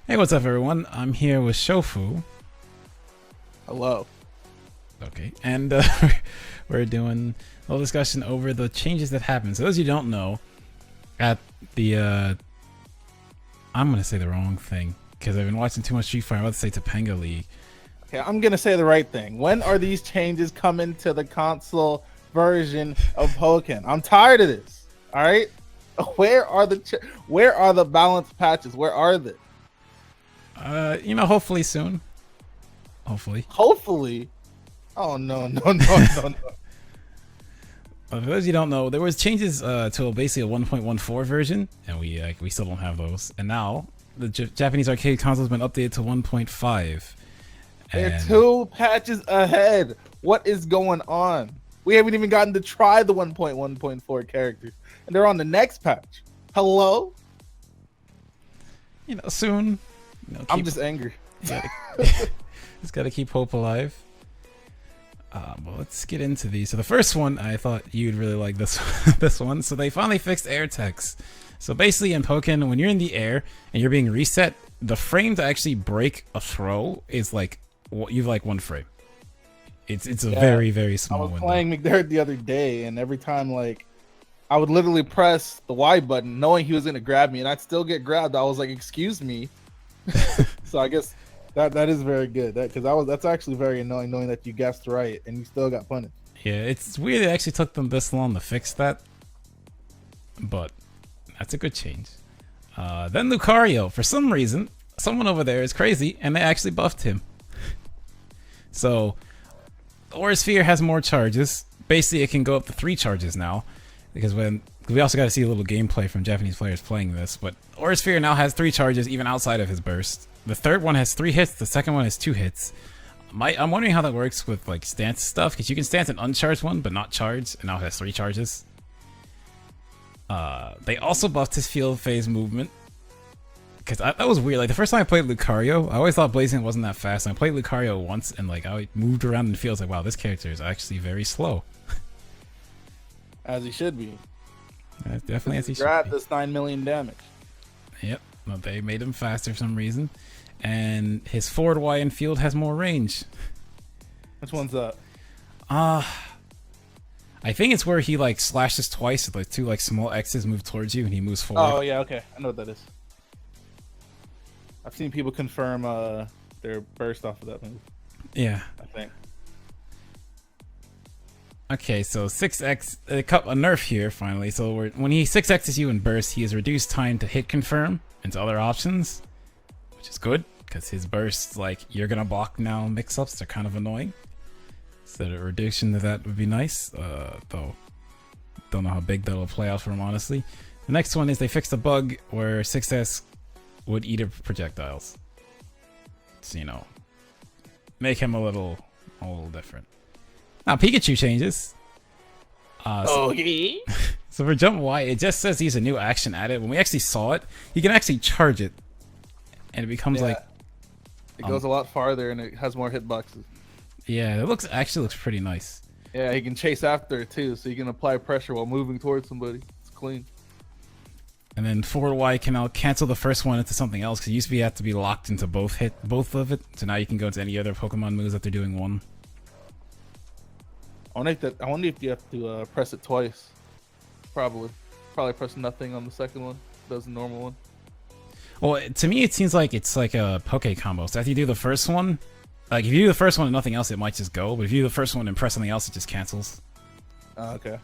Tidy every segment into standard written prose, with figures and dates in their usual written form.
Hey, what's up, everyone? I'm here with Shofu. Hello. Okay, and we're doing a little discussion over the changes that happened. So, those you don't know, at the I'm gonna say the wrong thing because I've been watching too much Street Fighter. I'm about to say Topanga League. Okay, I'm gonna say the right thing. When are these changes coming to the console version of Pokken? I'm tired of this. All right, where are the balance patches? Where are they? Hopefully soon. Hopefully. Hopefully. Oh no. For those you don't know, there was changes to basically a 1.14 version, and we still don't have those. And now the Japanese arcade console has been updated to 1.5. They're 2 patches ahead. What is going on? We haven't even gotten to try the 1.1.4 characters, and they're on the next patch. Hello? Soon. I'm just angry. Just gotta keep hope alive. Well, let's get into these. So the first one, I thought you'd really like this this one. So they finally fixed air text. So basically in Pokken, when you're in the air and you're being reset, the frame to actually break a throw is like you've like 1 frame. It's a very, very small window. I was playing McDareth the other day, and every time I would literally press the Y button knowing he was gonna grab me, and I'd still get grabbed. I was like, excuse me. So I guess that is very good. That's actually very annoying knowing that you guessed right and you still got punished. Yeah, it's weird it actually took them this long to fix that. But that's a good change. Then Lucario, for some reason, someone over there is crazy and they actually buffed him. So Aura Sphere has more charges. Basically it can go up to 3 charges now. Because we also got to see a little gameplay from Japanese players playing this, but Aura Sphere now has 3 charges even outside of his burst. The third one has 3 hits, the second one has 2 hits. I'm wondering how that works with like stance stuff, because you can stance an uncharged one but not charged, and now it has 3 charges. They also buffed his field phase movement, because that was weird. Like the first time I played Lucario, I always thought Blazing wasn't that fast, and I played Lucario once and like I moved around in the field, like wow, this character is actually very slow. As he should be. Definitely as he should be. This 9 million damage. Yep, well, they made him faster for some reason. And his forward Y in field has more range. Which one's that? I think it's where he like slashes twice with like 2 like small X's move towards you and he moves forward. Oh yeah, okay. I know what that is. I've seen people confirm their burst off of that move. Yeah. I think. Okay, so 6x, a nerf here finally. So when he 6x's you in burst, he has reduced time to hit confirm into other options, which is good because his bursts, like you're gonna block now mix-ups, they're kind of annoying. So a reduction to that would be nice. Though don't know how big that'll play out for him honestly. The next one is they fixed a bug where 6s would eat up projectiles. So make him a little different. Now Pikachu changes. So for Jump Y, it just says he's a new action added. When we actually saw it, he can actually charge it, and it becomes like it goes a lot farther and it has more hitboxes. Yeah, it actually looks pretty nice. Yeah, he can chase after it too, so you can apply pressure while moving towards somebody. It's clean. And then forward Y can now cancel the first one into something else because it used to be you have to be locked into both of it. So now you can go into any other Pokemon moves after doing one. I wonder if you have to press it twice. Probably press nothing on the second one. Does the normal one. Well, to me it seems like it's like a Poke combo. So after you do the first one, like if you do the first one and nothing else, it might just go. But if you do the first one and press something else, it just cancels. Okay.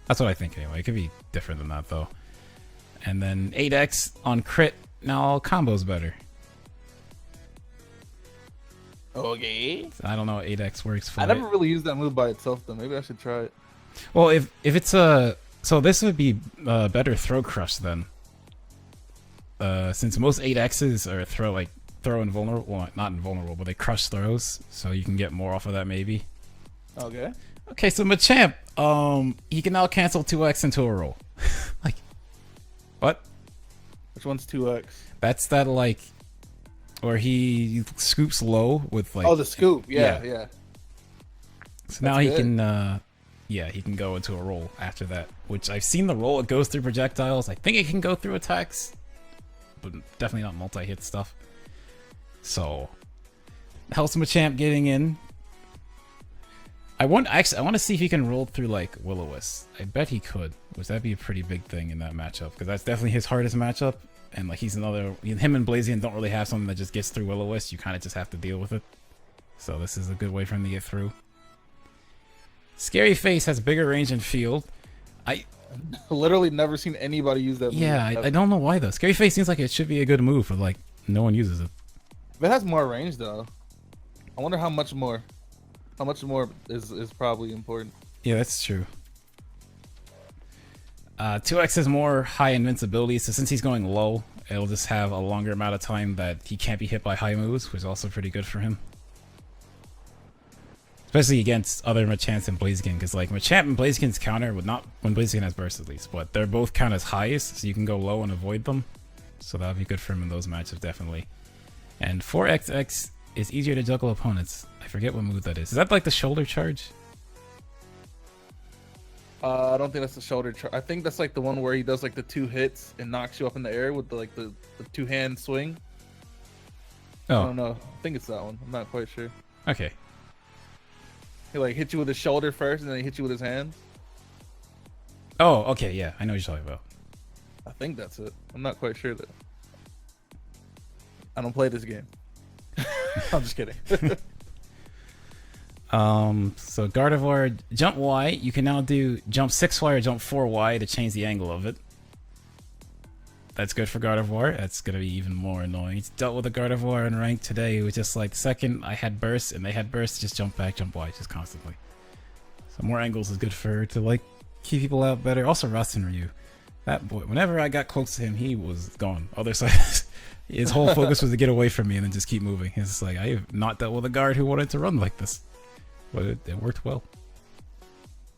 That's what I think anyway. It could be different than that though. And then 8x on crit. Now combo's better. Okay. So I don't know how 8x works for I never really used that move by itself though. Maybe I should try it. Well, if it's so this would be better throw crush then. Since most 8x's are throw invulnerable, well, not invulnerable, but they crush throws, so you can get more off of that maybe. Okay. Okay, so Machamp, he can now cancel 2x into a roll. Like, what? Which one's 2x? That's that like, where he scoops low with like. Oh, the scoop. Yeah. So now he can, he can go into a roll after that. Which I've seen the roll. It goes through projectiles. I think it can go through attacks, but definitely not multi-hit stuff. So, helps Machamp getting in. I want to see if he can roll through like Will-O-Wisp. I bet he could, which that'd be a pretty big thing in that matchup because that's definitely his hardest matchup. And like him and Blaziken don't really have something that just gets through Will-O-Wisp. You kind of just have to deal with it. So this is a good way for him to get through. Scary Face has bigger range and field. I literally never seen anybody use that move. Yeah, I don't know why though. Scary Face seems like it should be a good move, but like no one uses it. But it has more range though. I wonder how much more. How much more is probably important. Yeah, that's true. 2x has more high invincibility, so since he's going low, it'll just have a longer amount of time that he can't be hit by high moves, which is also pretty good for him. Especially against other Machamps and Blaziken, because like Machamp and Blaziken's counter would not when Blaziken has burst at least, but they're both count as highest, so you can go low and avoid them. So that would be good for him in those matchups, definitely. And 4XX is easier to juggle opponents. I forget what move that is. Is that like the shoulder charge? I don't think that's the shoulder charge. I think that's like the one where he does like the 2 hits and knocks you up in the air with the 2-hand swing. Oh. I don't know. I think it's that one. I'm not quite sure. Okay. He like hits you with his shoulder first and then he hits you with his hands. Oh, okay, yeah. I know what you're talking about. I think that's it. I'm not quite sure though. I don't play this game. I'm just kidding. So Gardevoir, jump Y. You can now do jump 6Y or jump 4Y to change the angle of it. That's good for Gardevoir. That's gonna be even more annoying. It's dealt with a Gardevoir in rank today. It was just like the second I had burst and they had burst, just jump back, jump Y, just constantly. So more angles is good for her to like keep people out better. Also Rust and Ryu. That boy, whenever I got close to him, he was gone. Other side, his whole focus was to get away from me and then just keep moving. It's like I have not dealt with a guard who wanted to run like this, but it worked well.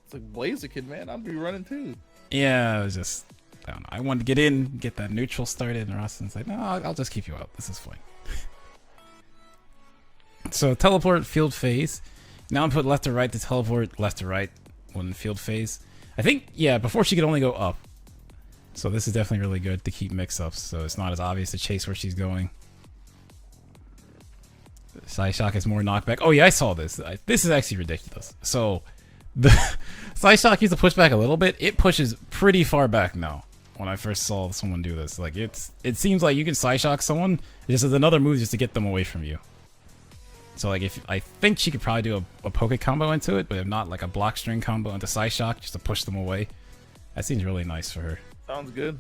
It's like Blaziken, man. I'd be running too. Yeah, it was just I don't know. I wanted to get in, get that neutral started, and Roston's like, no, I'll just keep you out. This is fine. So teleport field phase. Now input left to right to teleport left to right when field phase. I think yeah, before she could only go up. So this is definitely really good to keep mix-ups, so it's not as obvious to chase where she's going. Psyshock has more knockback. Oh yeah, I saw this. This is actually ridiculous. So the Psyshock used to push back a little bit. It pushes pretty far back now. When I first saw someone do this, like it seems like you can Psyshock someone. This is another move just to get them away from you. So like if I think she could probably do a Poké combo into it, but if not, like a block string combo into Psyshock just to push them away. That seems really nice for her. Sounds good.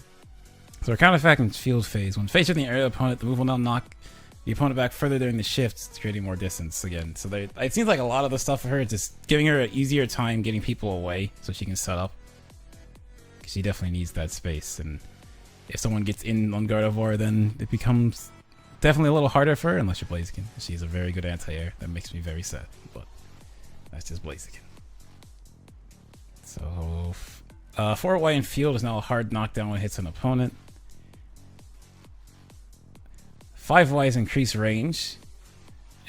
So her counter effect in field phase. When faced with the area opponent, the move will now knock the opponent back further during the shift, creating more distance again. So it seems like a lot of the stuff for her is just giving her an easier time getting people away so she can set up. Because she definitely needs that space. And if someone gets in on Gardevoir, then it becomes definitely a little harder for her unless you're Blaziken. She's a very good anti-air. That makes me very sad. But that's just Blaziken. So 4Y in field is now a hard knockdown when it hits an opponent. 5Y is increased range.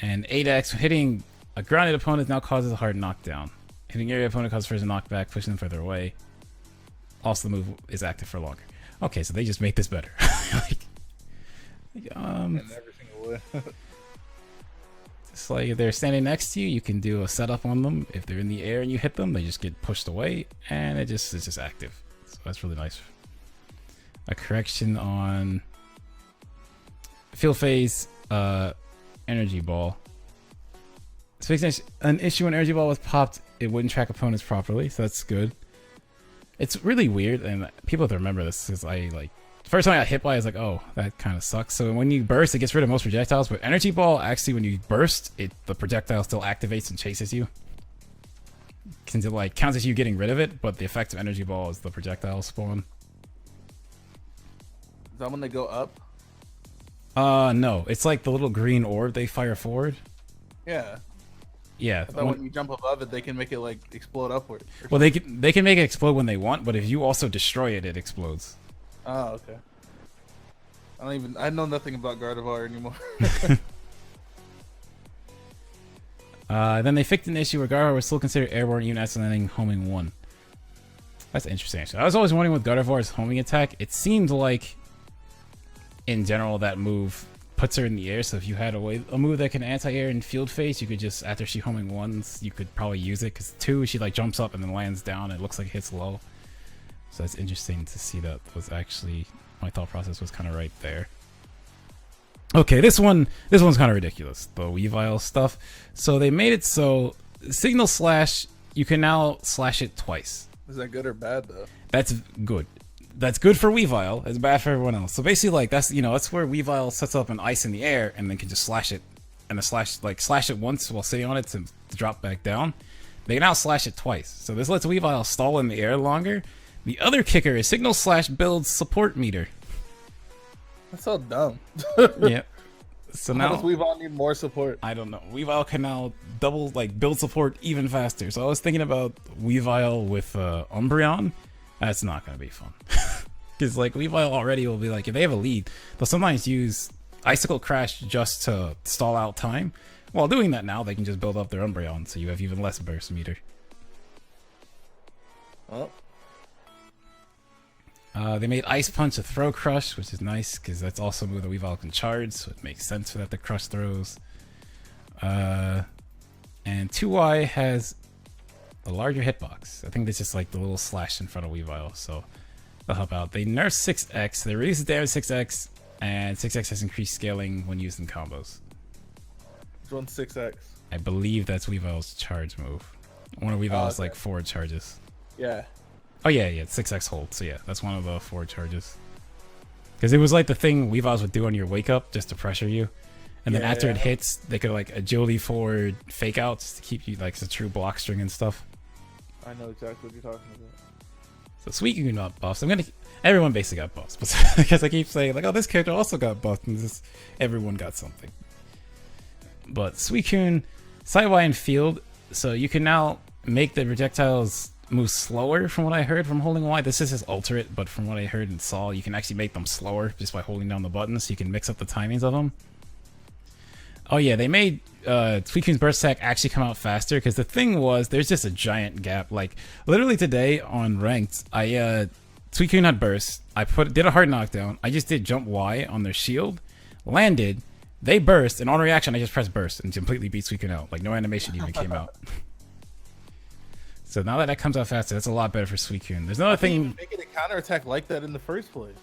And 8X hitting a grounded opponent now causes a hard knockdown. Hitting area opponent causes first a knockback, pushing them further away. Also the move is active for longer. Okay, so they just make this better. In every single way. It's like if they're standing next to you, you can do a setup on them. If they're in the air and you hit them, they just get pushed away, and it's just active. So that's really nice. A correction on field phase, energy ball. So an issue when energy ball was popped, it wouldn't track opponents properly, so that's good. It's really weird, and people have to remember this because first time I got hit by, I was like, oh, that kind of sucks. So when you burst, it gets rid of most projectiles, but energy ball, actually, when you burst, the projectile still activates and chases you. Since it counts as you getting rid of it, but the effect of energy ball is the projectile spawn. Is that when they go up? No, it's like the little green orb they fire forward. Yeah. Yeah. I thought when you jump above it, they can make it explode upward. Well, they can make it explode when they want, but if you also destroy it, it explodes. Oh, okay. I know nothing about Gardevoir anymore. Then they fixed an issue where Gardevoir was still considered airborne even after landing homing 1. That's interesting, actually. I was always wondering with Gardevoir's homing attack, it seemed like in general, that move puts her in the air. So if you had a move that can anti-air in field phase, you could just, after she homing once, you could probably use it. Because 2, she like jumps up and then lands down. And it looks like it hits low. So that's interesting to see. That was actually, my thought process was kind of right there. Okay, this one's kind of ridiculous, the Weavile stuff. So they made it so Signal Slash, you can now slash it twice. Is that good or bad though? That's good. That's good for Weavile. It's bad for everyone else. So basically, like that's where Weavile sets up an ice in the air and then can just slash it, and the slash it once while sitting on it to drop back down. They can now slash it twice. So this lets Weavile stall in the air longer. The other kicker is Signal Slash builds support meter. That's so dumb. Yeah. So now does Weavile need more support? I don't know. Weavile can now build support even faster. So I was thinking about Weavile with Umbreon. That's not gonna be fun. Because like Weavile already will be like, if they have a lead, they'll sometimes use Icicle Crash just to stall out time. While doing that now, they can just build up their Umbreon, so you have even less burst meter. Oh. They made Ice Punch a throw crush, which is nice because that's also a move that Weavile can charge, so it makes sense for that to crush throws. And 2Y has a larger hitbox. I think that's just like the little slash in front of Weavile, so they'll help out. They nerfed 6x, they reduced the damage 6x, and 6x has increased scaling when used in combos. Which one's 6x? I believe that's Weavile's charge move. One of Weavile's like forward charges. Yeah. Oh yeah, it's 6x hold. So yeah, that's one of the forward charges. Because it was like the thing Weaviles would do on your wake up just to pressure you. And then after it hits, they could like agility forward fake outs to keep you like the true block string and stuff. I know exactly what you're talking about. So Suicune got buffs. Everyone basically got buffs. But because I keep saying like, oh, this character also got buffed, and everyone got something. But Suicune, Sideway and Field, so you can now make the projectiles move slower from what I heard from holding Y. This is his ultimate, but from what I heard and saw, you can actually make them slower just by holding down the buttons, so you can mix up the timings of them. Oh yeah, they made Suicune's burst attack actually come out faster, because the thing was, there's just a giant gap. Like, literally today on ranked, Suicune had burst, I did a hard knockdown, I just did jump Y on their shield, landed, they burst, and on reaction I just pressed burst and completely beat Suicune out. Like, no animation even came out. So now that comes out faster, that's a lot better for Suicune. There's another thing. Making a counterattack like that in the first place.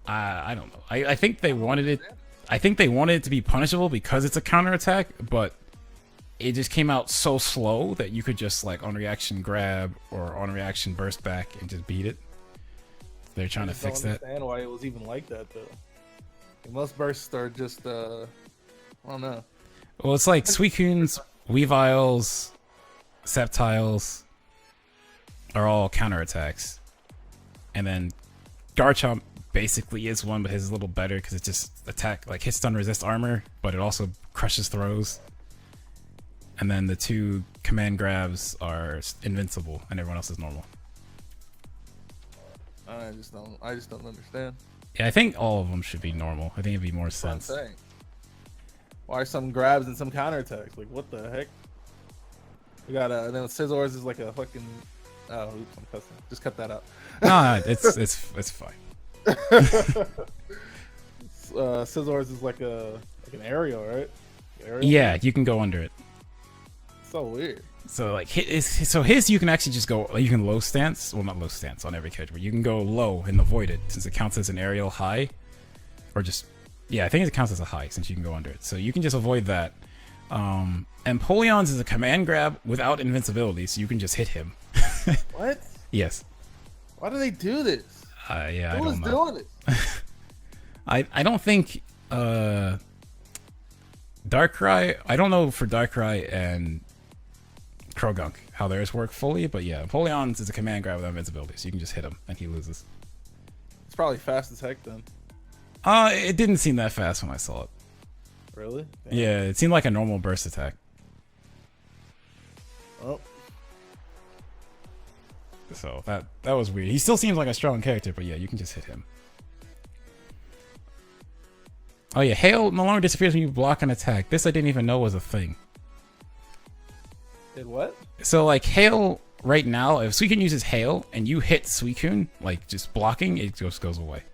I don't know. I think they wanted it. I think they wanted it to be punishable because it's a counterattack, but it just came out so slow that you could just like on reaction grab or on reaction burst back and just beat it. They're trying to fix that. I don't understand why it was even like that though. Most bursts are just I don't know. Well, it's like Suicune's, Weavile's, Sceptiles are all counterattacks, and then Garchomp basically is one, but his is a little better because it just hits stun resist armor, but it also crushes throws. And then the 2 command grabs are invincible, and everyone else is normal. I just don't understand. Yeah, I think all of them should be normal. I think it'd be more sense. Why are some grabs and some counterattacks? Like, what the heck? We got then Scizors is like a fucking. Oh, oops, I'm cussing. Just cut that out. No, it's fine. Scizors is like an aerial, right? Aerial? Yeah, you can go under it. So weird. So like his you can actually just go. You can low stance. Well, not low stance on every character, but you can go low and avoid it since it counts as an aerial high, or just I think it counts as a high since you can go under it. So you can just avoid that. And Poleon's is a command grab without invincibility, so you can just hit him. What? Yes. Why do they do this? Yeah, Who is doing it? I don't think Darkrai. I don't know for Darkrai and Krogunk how theirs work fully, but yeah, Poleon's is a command grab without invincibility, so you can just hit him and he loses. It's probably fast as heck then. It didn't seem that fast when I saw it. Really? Damn. Yeah, it seemed like a normal burst attack. Oh. So that was weird. He still seems like a strong character, but yeah, you can just hit him. Oh yeah, Hail no longer disappears when you block an attack. This I didn't even know was a thing. Did what? So like Hail right now, if Suicune uses Hail and you hit Suicune, like just blocking, it just goes away.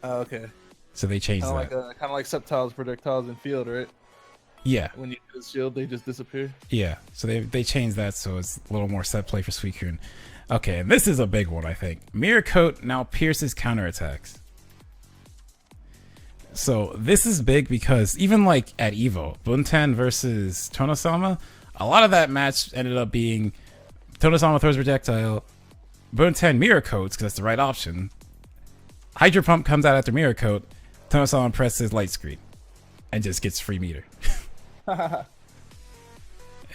Oh, okay. So they changed that. Kind of like Sceptile's projectiles in field, right? Yeah. When you use shield, they just disappear. Yeah. So they changed that so it's a little more set play for Suicune. Okay, and this is a big one, I think. Mirror Coat now pierces counterattacks. So this is big because even like at Evo, Bunten versus Tonosama, a lot of that match ended up being Tonosama throws projectile, Bunten Mirror Coats because that's the right option. Hydro Pump comes out after Mirror Coat, Tonosama presses Light Screen, and just gets free meter. And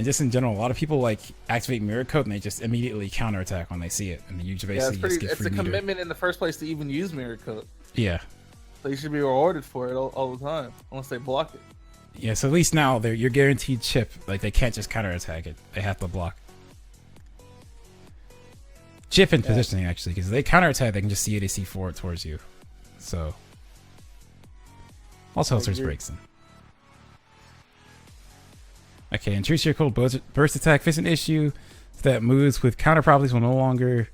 just in general, a lot of people like activate Mirror Coat and they just immediately counterattack when they see it, and you basically just get free meter. It's a commitment in the first place to even use Mirror Coat. Yeah. So you should be rewarded for it all the time, unless they block it. Yeah, so at least now you're guaranteed chip. Like they can't just counterattack it; they have to block. Chip and positioning actually, because if they counterattack, they can just C8AC forward towards you. So also Hellsters breaks them. Okay, intrude your cold burst attack. Face an issue that moves with counter properties will no longer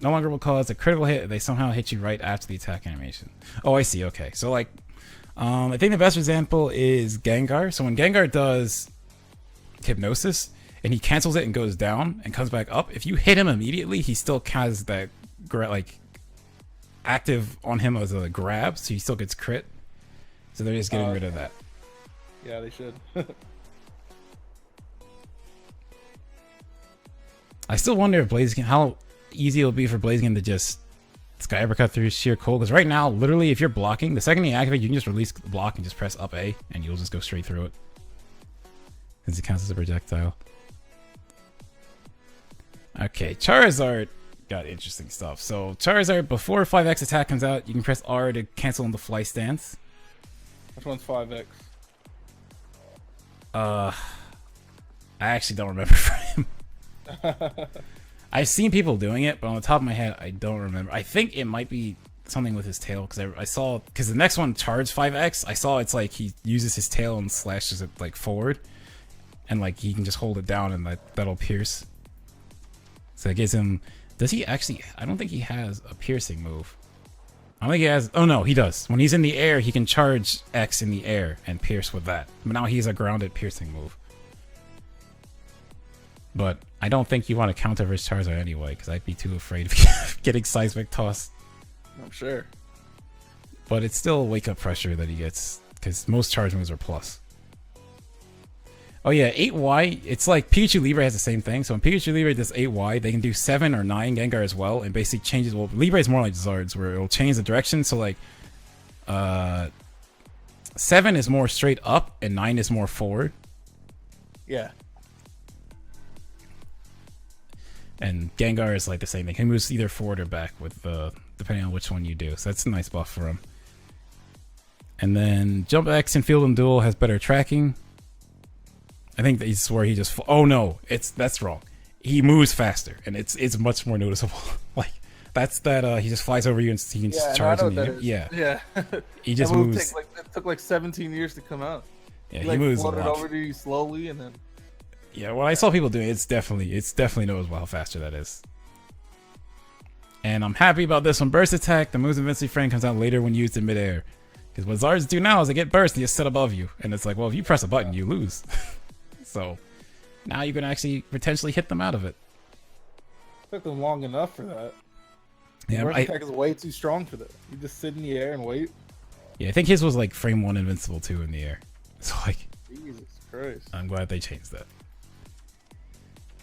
will cause a critical hit if they somehow hit you right after the attack animation. Oh, I see. Okay, so like, I think the best example is Gengar. So when Gengar does Hypnosis and he cancels it and goes down and comes back up, if you hit him immediately, he still has that like active on him as a grab, so he still gets crit. So they're just getting rid of that. Yeah, they should. I still wonder if Blaziken, how easy it'll be for Blaziken to just Sky Uppercut through sheer cold. Because right now, literally, if you're blocking, the second you activate, you can just release the block and just press up A, and you'll just go straight through it. Since it counts as a projectile. Okay, Charizard got interesting stuff. So Charizard, before 5X attack comes out, you can press R to cancel into Fly Stance. Which one's 5X? I actually don't remember for him. I've seen people doing it, but on the top of my head, I don't remember. I think it might be something with his tail, because I saw, because the next one, Charge 5X, I saw it's like he uses his tail and slashes it like forward, and like he can just hold it down and that'll pierce. So it gives him, does he actually, I don't think he has a piercing move. I don't think he has, oh no, he does. When he's in the air, he can charge X in the air and pierce with that. But now he's a grounded piercing move. But I don't think you want to counter his Charizard anyway, because I'd be too afraid of getting Seismic Toss. I'm sure. But it's still wake up pressure that he gets, because most charge moves are plus. Oh yeah, 8Y, it's like Pikachu Libre has the same thing. So when Pikachu Libre does 8Y, they can do 7 or 9 Gengar as well, and basically changes, well, Libre is more like Zards, where it'll change the direction. So like, 7 is more straight up, and 9 is more forward. Yeah. And Gengar is like the same thing. He moves either forward or back with depending on which one you do. So that's a nice buff for him. And then Jump X in Field and Duel has better tracking. I think that's where he just... Oh no, that's wrong. He moves faster, and it's much more noticeable. Like that's that he just flies over you and he can just charge in the air. Yeah. He just moves. It took like 17 years to come out. Yeah, he moves a lot. Over to you slowly and then. Yeah, when I saw people doing it, it's definitely noticeable how faster that is. And I'm happy about this one. Burst Attack, the move's Invincible Frame comes out later when used in midair. Because what Zards do now is they get burst and just sit above you. And it's like, well, if you press a button, you lose. So now you can actually potentially hit them out of it. It took them long enough for that. Yeah, Burst Attack is way too strong for that. You just sit in the air and wait. Yeah, I think his was like frame 1 invincible 2 in the air. So like, Jesus Christ. I'm glad they changed that.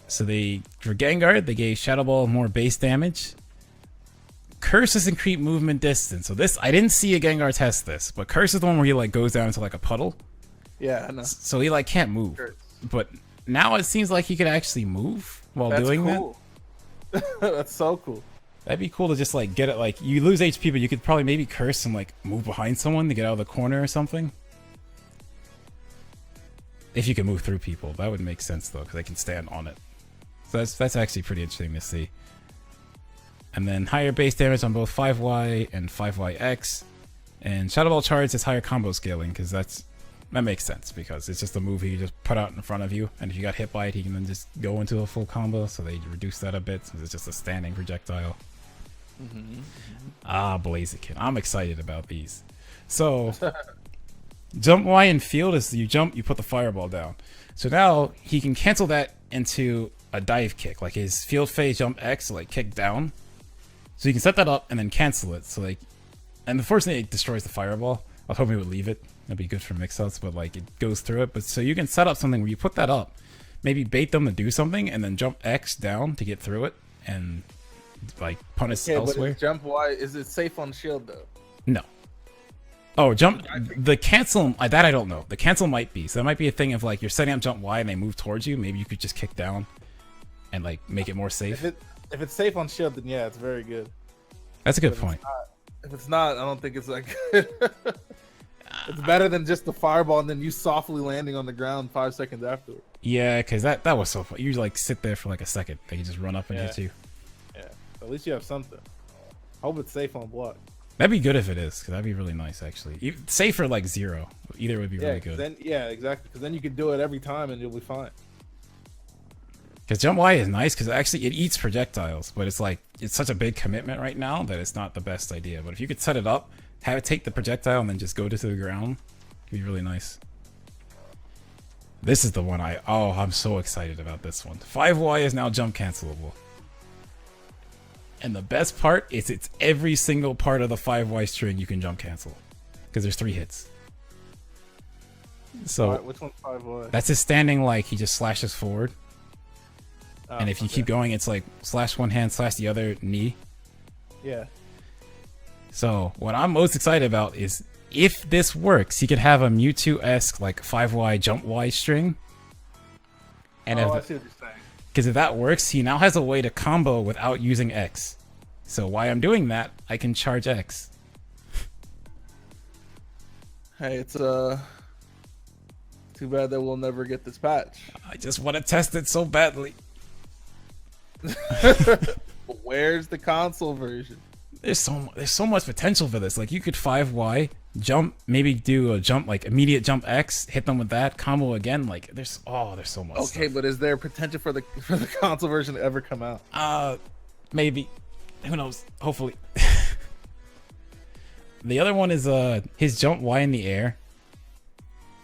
So for Gengar, they gave Shadow Ball more base damage. Curses increase movement distance. So this, I didn't see a Gengar test this, but Curse is the one where he like goes down into like a puddle. Yeah, I know. So he like can't move. Curse. But now it seems like he could actually move while doing cool. That. That's so cool. That'd be cool to just like get it, like you lose HP, but you could probably maybe curse and like move behind someone to get out of the corner or something. If you can move through people, that would make sense though, because they can stand on it. So that's actually pretty interesting to see. And then higher base damage on both 5Y and 5YX. And Shadow Ball Charge has higher combo scaling, because that makes sense, because it's just a move he just put out in front of you, and if you got hit by it, he can then just go into a full combo, so they reduce that a bit, since it's just a standing projectile. Ah, Blaziken. I'm excited about these. So, jump Y in field is you jump, you put the fireball down. So now he can cancel that into a dive kick, like his field phase jump X, like kick down. So you can set that up and then cancel it. So like, and the first thing it destroys the fireball. I was hoping it would leave it. That'd be good for mix-ups, but like it goes through it. But so you can set up something where you put that up, maybe bait them to do something, and then jump X down to get through it, and like punish elsewhere. But jump Y, is it safe on shield though? No. Oh, jump the cancel that I don't know. The cancel might be. So that might be a thing of like you're setting up jump Y and they move towards you. Maybe you could just kick down and like make it more safe. If it's safe on shield, then yeah, it's very good. That's a good point. If it's not, I don't think it's like good. It's better than just the fireball and then you softly landing on the ground 5 seconds afterward. Yeah, because that was so fun. You like sit there for like a second. They can just run up and hit you. Yeah, at least you have something. Hope it's safe on block. That'd be good if it is, because that'd be really nice actually. Safer like 0. Either would be really good. Then, yeah, exactly. Because then you can do it every time and you'll be fine. Because jump Y is nice because actually it eats projectiles, but it's like it's such a big commitment right now that it's not the best idea. But if you could set it up, have it take the projectile and then just go to the ground, it'd be really nice. This is the one I'm so excited about this one. 5Y is now jump cancelable. And the best part is it's every single part of the 5Y string you can jump cancel. Because there's 3 hits. So which one's 5Y? that's his standing like he just slashes forward. And if you keep going, it's like slash one hand, slash the other knee. Yeah. So what I'm most excited about is if this works, he could have a Mewtwo-esque like 5Y jump Y string. And I see what you're saying. Because if that works, he now has a way to combo without using X. So while I'm doing that, I can charge X. Hey, it's too bad that we'll never get this patch. I just want to test it so badly. But where's the console version? There's so much potential for this. Like you could 5Y jump, maybe do a jump like immediate jump X, hit them with that combo again. Like there's so much. Okay, stuff. but is there potential for the console version to ever come out? Maybe. Who knows? Hopefully. The other one is his jump Y in the air.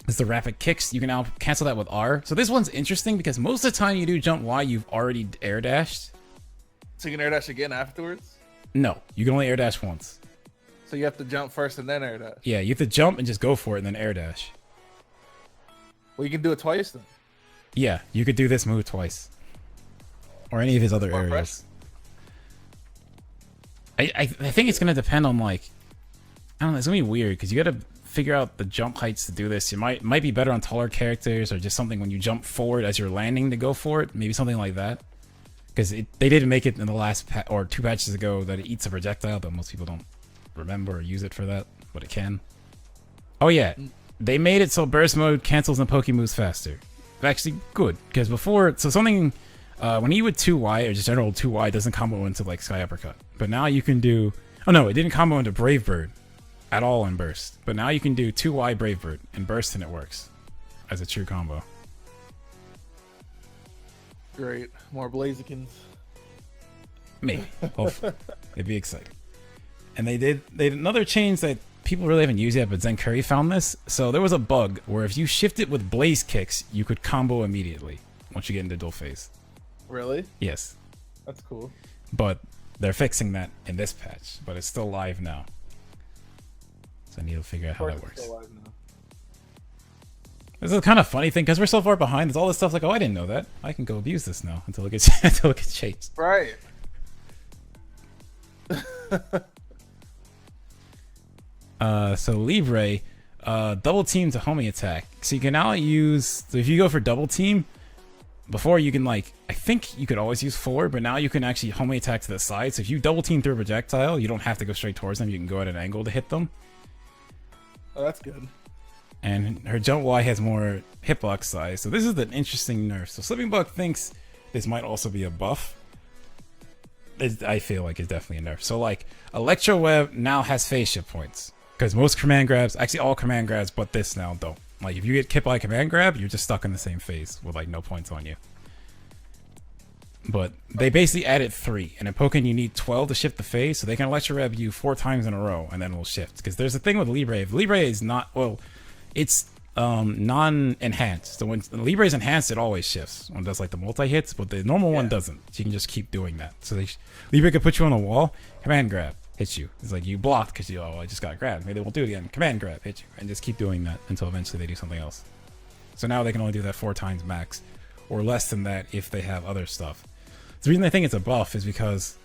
It's the rapid kicks. You can now cancel that with R. So this one's interesting because most of the time you do jump Y, you've already air dashed. So you can air dash again afterwards? No, you can only air dash once. So you have to jump first and then air dash? Yeah, you have to jump and just go for it and then air dash. Well, you can do it twice then. Yeah, you could do this move twice. Or any of his other areas. I think it's going to depend on like... I don't know, it's going to be weird because you got to figure out the jump heights to do this. It might be better on taller characters or just something when you jump forward as you're landing to go for it. Maybe something like that. Because they didn't make it in the last or 2 patches ago that it eats a projectile, but most people don't remember or use it for that, but it can. Oh yeah, they made it so burst mode cancels and Poke moves faster. Actually good, because before, so something, when you would 2Y or just general 2Y doesn't combo into like Sky Uppercut. But now you can do, oh no, it didn't combo into Brave Bird at all in Burst. But now you can do 2Y Brave Bird in Burst and it works as a true combo. Great. More Blazikins. Maybe. Hopefully. It'd be exciting. And they did another change that people really haven't used yet, but Zen Curry found this. So there was a bug where if you shift it with Blaze Kicks, you could combo immediately once you get into dual phase. Really? Yes. That's cool. But they're fixing that in this patch, but it's still live now. So I need to figure out how that works. This is a kind of funny thing because we're so far behind. There's all this stuff like, oh, I didn't know that. I can go abuse this now until it gets changed. Right. So Libre, double team to homie attack. So you can now use. So if you go for double team, before you can like, I think you could always use forward, but now you can actually homie attack to the side. So if you double team through a projectile, you don't have to go straight towards them. You can go at an angle to hit them. Oh, that's good. And her jump Y has more hitbox size. So this is an interesting nerf. So Slipping Bug thinks this might also be a buff. I feel like it's definitely a nerf. So like Electro Web now has phase shift points. Because most command grabs, actually all command grabs, but this now don't. Like if you get hit by a command grab, you're just stuck in the same phase with like no points on you. But they basically added 3. And in Pokken, you need 12 to shift the phase, so they can Electro Rev you 4 times in a row, and then it'll shift. Because there's a thing with Libre. If Libre is not, well, it's non-enhanced. So when Libre is enhanced, it always shifts when it does like the multi-hits, but the normal one doesn't. So you can just keep doing that. So Libre could put you on a wall, command grab, hit you. It's like you blocked because I just got grabbed. Maybe they won't do it again. Command grab, hit you. And just keep doing that until eventually they do something else. So now they can only do that 4 times max, or less than that if they have other stuff. The reason I think it's a buff is because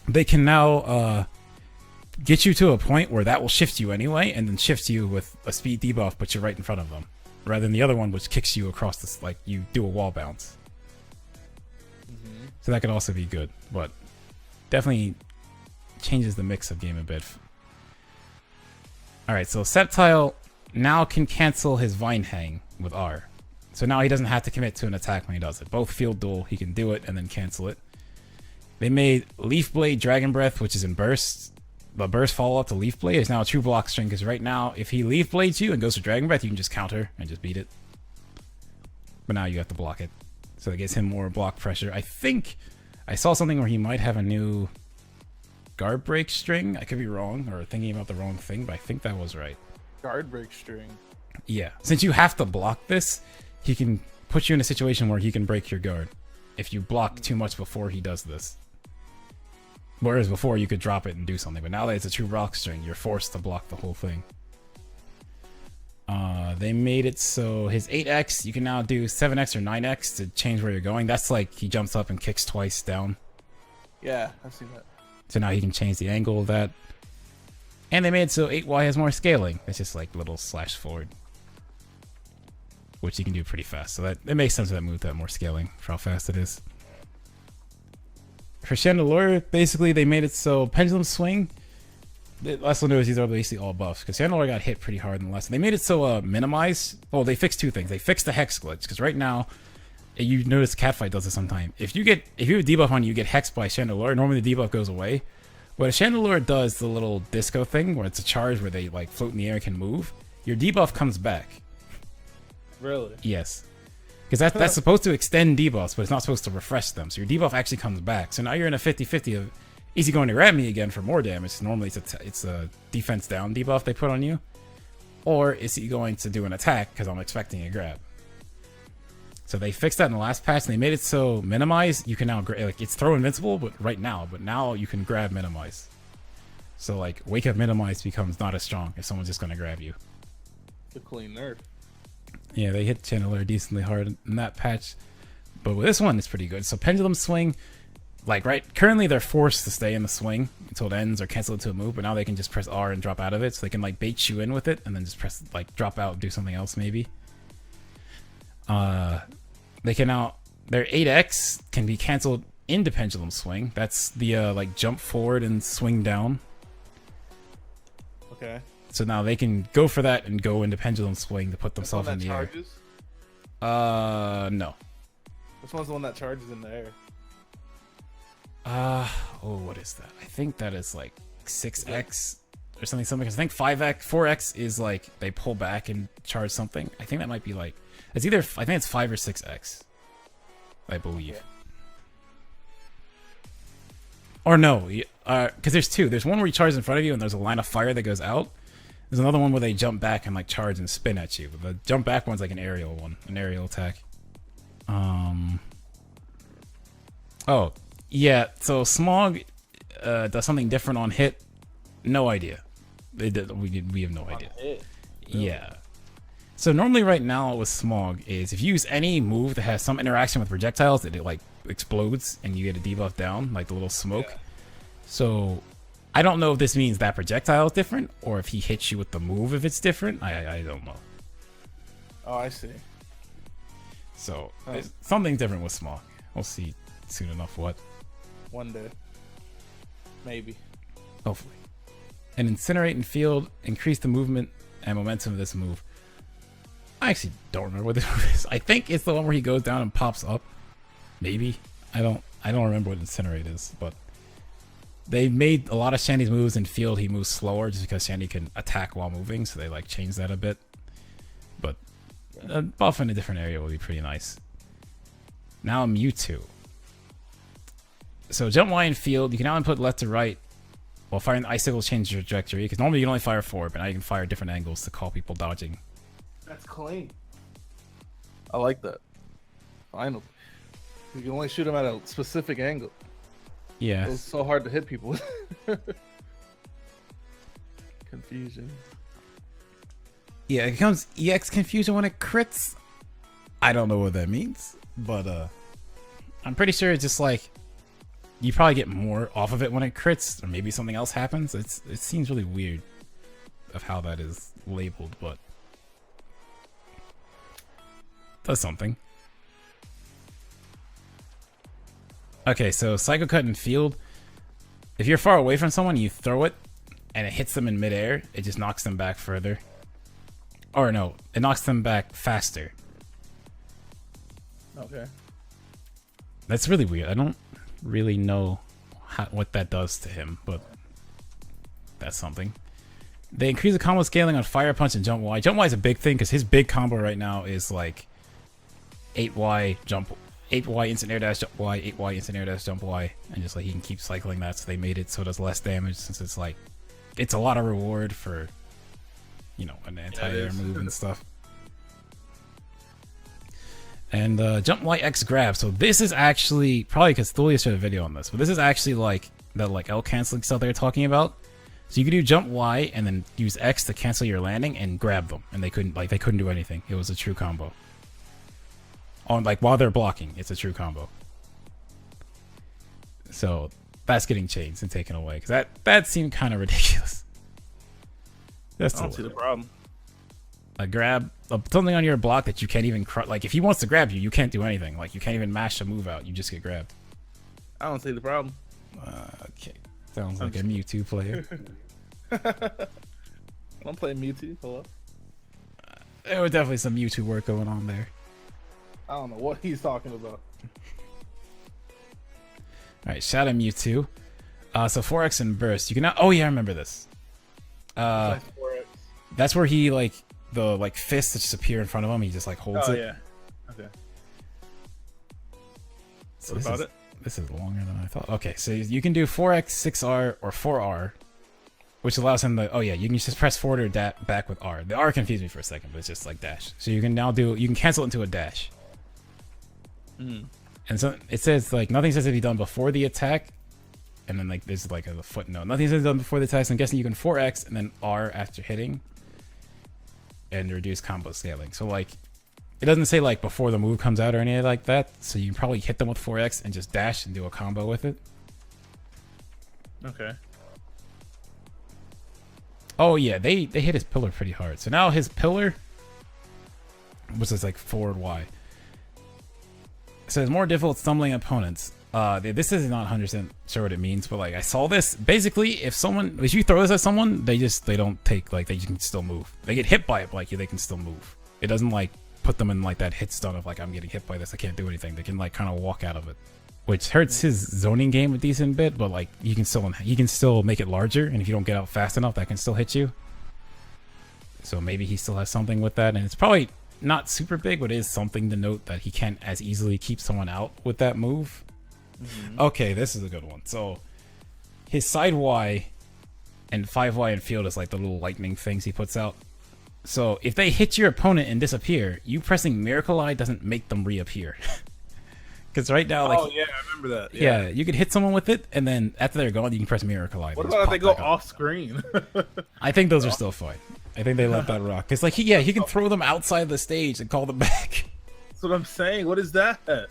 they can now get you to a point where that will shift you anyway, and then shift you with a speed debuff, but you're right in front of them, rather than the other one which kicks you across this, like you do a wall bounce. So that could also be good, but definitely changes the mix of game a bit. Alright, so Sceptile now can cancel his Vine Hang with R. So now he doesn't have to commit to an attack when he does it. Both field duel, he can do it and then cancel it. They made Leaf Blade Dragon Breath, which is in bursts. The burst follow-up to Leaf Blade is now a true block string, because right now, if he Leaf Blades you and goes to Dragon Breath, you can just counter and just beat it. But now you have to block it. So that gives him more block pressure. I think I saw something where he might have a new guard break string. I could be wrong, or thinking about the wrong thing, but I think that was right. Guard break string. Yeah. Since you have to block this, he can put you in a situation where he can break your guard if you block too much before he does this. Whereas before you could drop it and do something, but now that it's a true rock string, you're forced to block the whole thing. They made it so his 8x, you can now do 7x or 9x to change where you're going. That's like he jumps up and kicks twice down. Yeah, I've seen that. So now he can change the angle of that. And they made it so 8y has more scaling. It's just like little slash forward, which you can do pretty fast. So that it makes sense that move to have more scaling for how fast it is. For Chandelure, basically they made it so Pendulum Swing. The last one knows these are basically all buffs, because Chandelure got hit pretty hard in the last. They made it so minimize. Well, they fixed 2 things. They fixed the hex glitch, because right now, you notice Catfight does it sometimes. If you have a debuff on you, you get hexed by Chandelure. Normally the debuff goes away. What a Chandelure does, the little disco thing, where it's a charge where they like float in the air and can move, your debuff comes back. Really? Yes. Because that's supposed to extend debuffs, but it's not supposed to refresh them. So your debuff actually comes back. So now you're in a 50-50 of, is he going to grab me again for more damage? Normally it's a defense down debuff they put on you. Or is he going to do an attack because I'm expecting a grab? So they fixed that in the last patch, and they made it so minimize, you can now, like, it's throw invincible, but now you can grab minimize. So like wake up minimize becomes not as strong if someone's just going to grab you. The clean nerd. Yeah, they hit Chandelure decently hard in that patch. But with this one, it's pretty good. So Pendulum Swing, like currently they're forced to stay in the swing until it ends or cancel it to a move, but now they can just press R and drop out of it. So they can like bait you in with it and then just press, like, drop out and do something else maybe. They can now, their 8x can be canceled into Pendulum Swing. That's the like jump forward and swing down. Okay. So now they can go for that and go into Pendulum Swing to put themselves in the charges? air. No. This one's the one that charges in the air. What is that? I think that is like 6x or something. Because I think 5x, 4x is like they pull back and charge something. I think that might be like, it's either, I think it's 5 or 6x, I believe. Yeah. Or no, because there's 2. There's one where you charge in front of you and there's a line of fire that goes out. There's another one where they jump back and like charge and spin at you. But the jump back one's like an aerial one, an aerial attack. Oh, yeah. So Smog does something different on hit. No idea. We have no idea. Really? Yeah. So normally right now with Smog is if you use any move that has some interaction with projectiles, it like explodes and you get a debuff down, like the little smoke. Yeah. So I don't know if this means that projectile is different or if he hits you with the move if it's different. I don't know. Oh, I see. So there's something different with Smog. We'll see soon enough what. One day. Maybe. Hopefully. And Incinerate and Field increase the movement and momentum of this move. I actually don't remember what this move is. I think it's the one where he goes down and pops up. Maybe. I don't remember what Incinerate is, but they made a lot of Shandy's moves in Field. He moves slower just because Shandy can attack while moving, so they like changed that a bit. But a buff in a different area would be pretty nice. Now Mewtwo. So jump Y and field, you can now input left to right while firing the icicle change trajectory, because normally you can only fire 4, but now you can fire different angles to call people dodging. That's clean. I like that. Finally. You can only shoot them at a specific angle. Yeah. It's so hard to hit people. Confusion. Yeah, it becomes EX confusion when it crits. I don't know what that means, but I'm pretty sure it's just like you probably get more off of it when it crits, or maybe something else happens. It seems really weird of how that is labeled, but does something. Okay, so Psycho Cut and Field. If you're far away from someone, you throw it, and it hits them in midair. It just knocks them back further. Or no, it knocks them back faster. Okay. That's really weird. I don't really know what that does to him, but that's something. They increase the combo scaling on Fire Punch and Jump Y. Jump Y is a big thing because his big combo right now is like 8Y jump, 8Y instant air dash jump Y, 8Y instant air dash jump Y, and just like he can keep cycling that, so they made it so it does less damage, since it's like it's a lot of reward for, you know, an anti-air move and stuff. And jump Y X grab. So this is actually probably because Thulia showed a video on this, but this is actually like the L canceling stuff they were talking about. So you could do jump Y and then use X to cancel your landing and grab them, and they couldn't do anything. It was a true combo. On like while they're blocking, it's a true combo. So that's getting changed and taken away because that seemed kind of ridiculous. That's I don't see the problem. A grab, something on your block that you can't even like if he wants to grab you, you can't do anything. Like you can't even mash a move out. You just get grabbed. I don't see the problem. Okay, sounds like a Mewtwo player. I don't play Mewtwo. Hello. There was definitely some Mewtwo work going on there. I don't know what he's talking about. All right, Shadow Mewtwo. So 4X and Burst. You can now. Oh yeah, I remember this. That's where he like the fists that just appear in front of him. He just like holds it. Oh yeah. Okay. So what about it? This is longer than I thought. Okay, so you can do 4X, 6R, or 4R, which allows him to. Oh yeah, you can just press forward or back with R. The R confused me for a second, but it's just like dash. So you can now you can cancel it into a dash. Mm. And so it says like nothing says to be done before the attack, and then like there's like a footnote. Nothing says done before the attack. So I'm guessing you can 4X and then R after hitting, and reduce combo scaling. So like it doesn't say like before the move comes out or anything like that. So you can probably hit them with 4X and just dash and do a combo with it. Okay. Oh yeah, they hit his pillar pretty hard. So now his pillar, which is like forward Y, says more difficult stumbling opponents. This is not 100% sure what it means, but like I saw this. Basically, if you throw this at someone, they don't take like they can still move. They get hit by it, but like they can still move. It doesn't like put them in like that hit stun of like I'm getting hit by this, I can't do anything. They can like kind of walk out of it, which hurts his zoning game a decent bit. But like you can still make it larger, and if you don't get out fast enough, that can still hit you. So maybe he still has something with that, and it's probably not super big, but it is something to note that he can't as easily keep someone out with that move. Mm-hmm. Okay, this is a good one. So his side Y and 5Y in field is like the little lightning things he puts out. So if they hit your opponent and disappear, you pressing Miracle Eye doesn't make them reappear. Because right now, like, oh yeah, I remember that. Yeah, you could hit someone with it, and then after they're gone, you can press Miracle Eye. What about if they go off screen? I think those are still fine. I think they let that rock. It's like he can throw them outside the stage and call them back. That's what I'm saying. What is that? That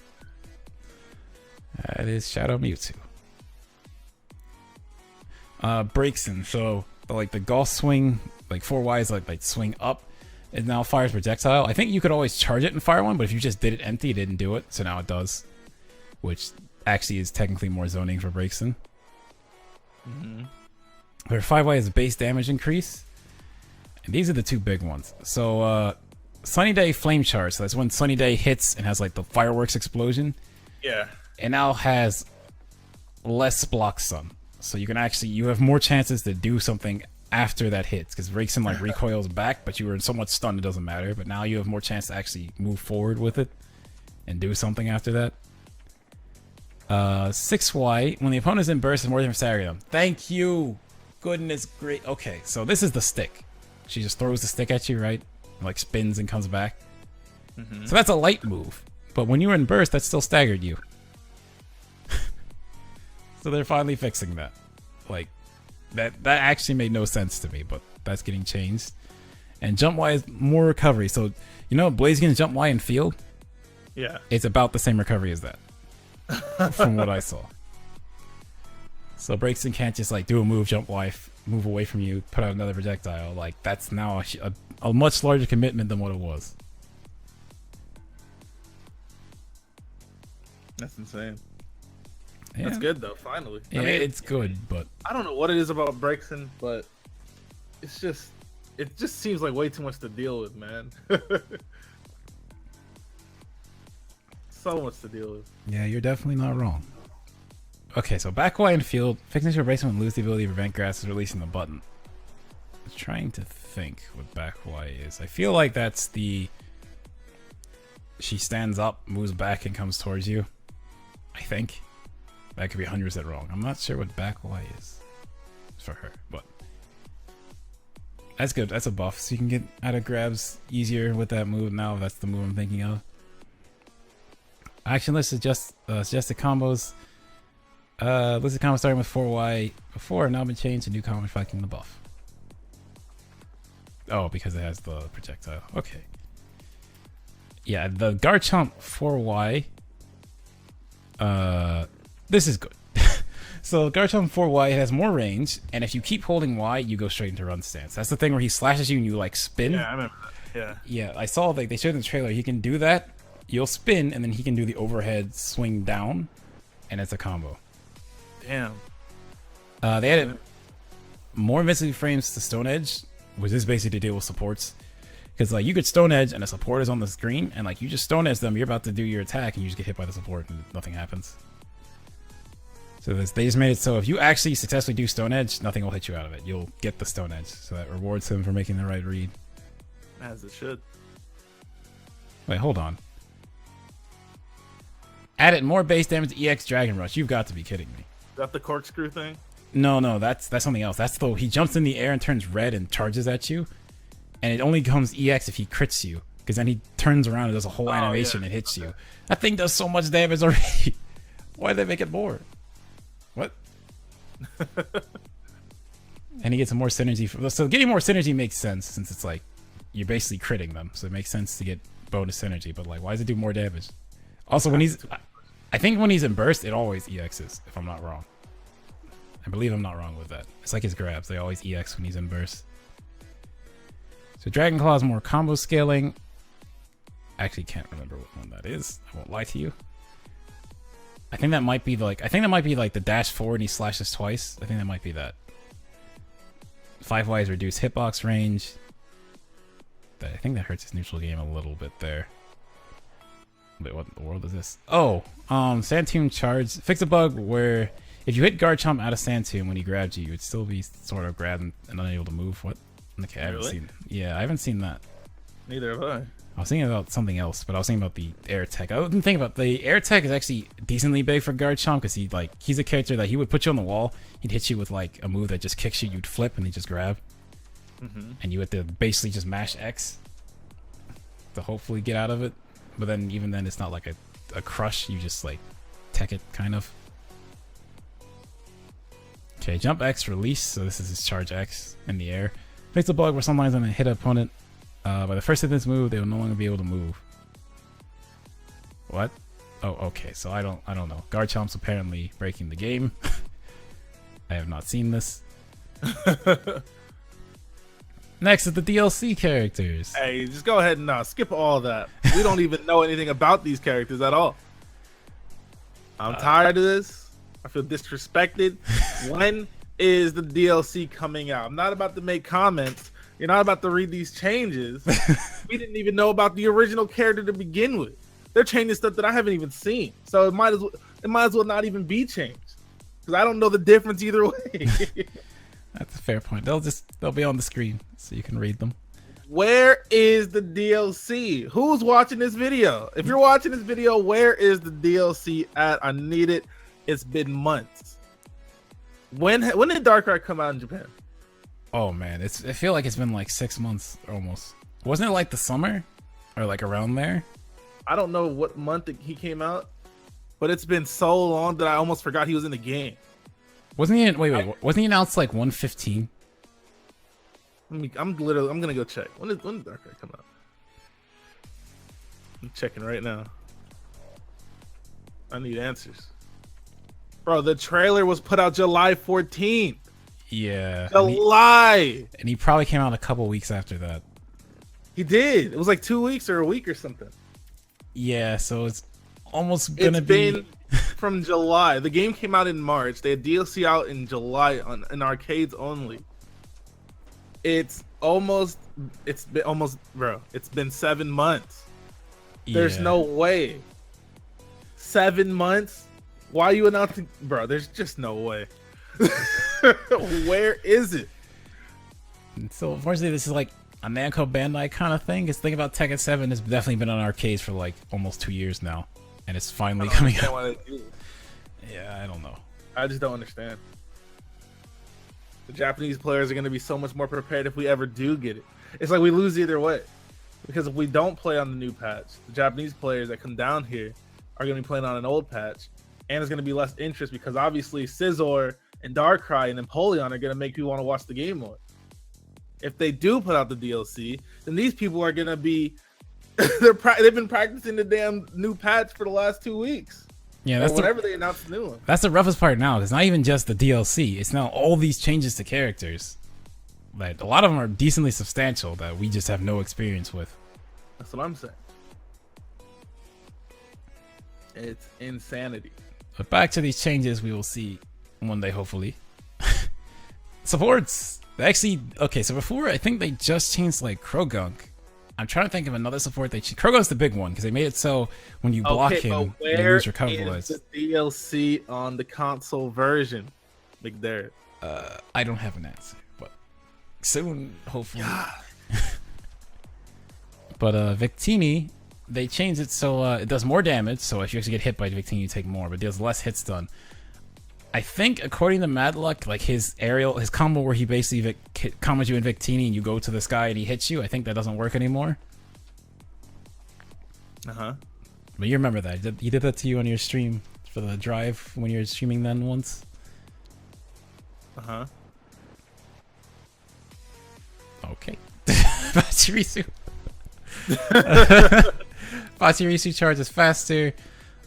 is Shadow Mewtwo. Breaks in. So the golf swing, like 4Ys like swing up. It now fires projectile. I think you could always charge it and fire one, but if you just did it empty, it didn't do it. So now it does, which actually is technically more zoning for breaks in. Mm-hmm. Where 5Y is base damage increase. And these are the two big ones. So Sunny Day Flame Charge. So that's when Sunny Day hits and has like the fireworks explosion. Yeah. It now has less block stun. So you have more chances to do something after that hits. Because Rakeson like recoils back, but you were so much stunned it doesn't matter. But now you have more chance to actually move forward with it and do something after that. 6Y, when the opponent's in burst, is more than stagger them. Thank you. Goodness great. Okay, so this is the stick. She just throws the stick at you, right? Like spins and comes back. So that's a light move. But when you were in burst, that still staggered you. So they're finally fixing that. Like, that actually made no sense to me, but that's getting changed. And jump Y is more recovery. So, you know, Blaziken's jump Y in field? Yeah. It's about the same recovery as that. From what I saw. So Braixen can't just like do a move, jump Y, move away from you, put out another projectile. Like, that's now a much larger commitment than what it was. That's insane. Yeah. That's good though. Finally, Yeah, I mean, it's good, but I don't know what it is about Braixen, but it just seems like way too much to deal with, man. So much to deal with. yeah, you're definitely not wrong. Okay, so back Y in field, fixing your Braixen would lose the ability to prevent grass is releasing the button. I'm trying to think what back Y is. I feel like that's the she stands up, moves back, and comes towards you. I think. That could be 100% wrong. I'm not sure what back Y is for her, but that's good. That's a buff, so you can get out of grabs easier with that move. Now that's the move I'm thinking of. Action list suggested combos. Listed combos starting with 4Y before now been changed to new combo reflecting the buff. Oh, because it has the projectile. Okay. Yeah, the Garchomp 4Y. This is good. So Garchomp 4Y has more range, and if you keep holding Y, you go straight into run stance. That's the thing where he slashes you and you like spin. Yeah, I remember that. Yeah. Yeah, I saw like they showed in the trailer. He can do that. You'll spin, and then he can do the overhead swing down, and it's a combo. Damn. They added more invincibility frames to Stone Edge, which is basically to deal with supports. Because like you could Stone Edge and a support is on the screen, and like you just Stone Edge them, you're about to do your attack, and you just get hit by the support, and nothing happens. So they just made it so if you actually successfully do Stone Edge, nothing will hit you out of it. You'll get the Stone Edge, so that rewards him for making the right read. As it should. Wait, hold on. Added more base damage to EX Dragon Rush. You've got to be kidding me. Is that the corkscrew thing? No, that's something else. That's the he jumps in the air and turns red and charges at you, and it only comes EX if he crits you, because then he turns around and does a whole animation and hits you. That thing does so much damage already. Why did they make it more? What? And he gets some more synergy. So getting more synergy makes sense since it's like you're basically critting them, so it makes sense to get bonus synergy. But like, why does it do more damage? Also, when I think when he's in burst, it always EXs, if I'm not wrong. I believe I'm not wrong with that. It's like his grabs. They always EX when he's in burst. So Dragon Claw is more combo scaling. I actually can't remember what one that is. I won't lie to you. I think that might be like the dash forward and he slashes twice. I think that might be that. 5Y is reduced hitbox range. I think that hurts his neutral game a little bit there. Wait, what in the world is this? Oh, Sand Tomb charge. Fix a bug where if you hit Garchomp out of Sand Tomb when he grabbed you, you would still be sort of grabbed and unable to move. What? Okay, I haven't seen. Yeah, I haven't seen that. Neither have I. I was thinking about something else, but I was thinking about the air tech. I didn't think about the air tech is actually decently big for Garchomp because he's a character that he would put you on the wall. He'd hit you with like a move that just kicks you. You'd flip and he'd just grab, and you had to basically just mash X to hopefully get out of it. But then even then, it's not like a crush. You just like tech it kind of. Okay, jump X release. So this is his charge X in the air. Fix a bug where some lines on a hit opponent. By the first hit of this move, they will no longer be able to move. What? Oh, okay. So I don't know. Garchomp's apparently breaking the game. I have not seen this. Next is the DLC characters. Hey, just go ahead and skip all that. We don't even know anything about these characters at all. I'm tired of this. I feel disrespected. When is the DLC coming out? I'm not about to make comments. You're not about to read these changes. We didn't even know about the original character to begin with. They're changing stuff that I haven't even seen. So it might as well not even be changed. Because I don't know the difference either way. That's a fair point. They'll be on the screen so you can read them. Where is the DLC? Who's watching this video? If you're watching this video, where is the DLC at? I need it. It's been months. When did Darkrai come out in Japan? Oh man, I feel like it's been like 6 months almost. Wasn't it like the summer or like around there? I don't know what month he came out, but it's been so long that I almost forgot he was in the game. Wasn't he? Wasn't he announced like 115? I'm gonna go check. When did Darkrai come out? I'm checking right now. I need answers. Bro, the trailer was put out July 14th. Yeah. July. And he probably came out a couple weeks after that. He did. It was like 2 weeks or a week or something. Yeah, so it's almost gonna be from July. The game came out in March. They had DLC out in July in arcades only. It's been 7 months. There's no way. 7 months? Why are you announcing? Bro, there's just no way. Where is it? So unfortunately, this is like a Namco Bandai kind of thing. Because think about Tekken 7 has definitely been on arcades for like almost 2 years now, and it's finally coming out. Yeah, I don't know. I just don't understand. The Japanese players are going to be so much more prepared if we ever do get it. It's like we lose either way, because if we don't play on the new patch, the Japanese players that come down here are going to be playing on an old patch, and there's going to be less interest because obviously Scizor and Darkrai and Empoleon are going to make people want to watch the game more. If they do put out the DLC, then these people are going to be they've been practicing the damn new patch for the last 2 weeks. Yeah, that's whenever they announce the new one. That's the roughest part now. It's not even just the DLC. It's now all these changes to characters. Like a lot of them are decently substantial that we just have no experience with. That's what I'm saying. It's insanity. But back to these changes we will see one day, hopefully. Supports. They actually, okay, so before, I think they just changed like Krogunk. I'm trying to think of another support they changed. Krogunk's the big one because they made it so when you block him, you lose your cover blast. Where is the DLC on the console version, McDareth? I don't have an answer, but soon, hopefully. But Victini, they changed it so it does more damage. So if you actually get hit by Victini, you take more, but it does less hits done. I think according to Madluck, like his combo where he basically combos you in Victini and you go to this guy and he hits you, I think that doesn't work anymore. But you remember that. He did that to you on your stream for the drive when you were streaming then once? Okay. Pachirisu. Pachirisu charges faster.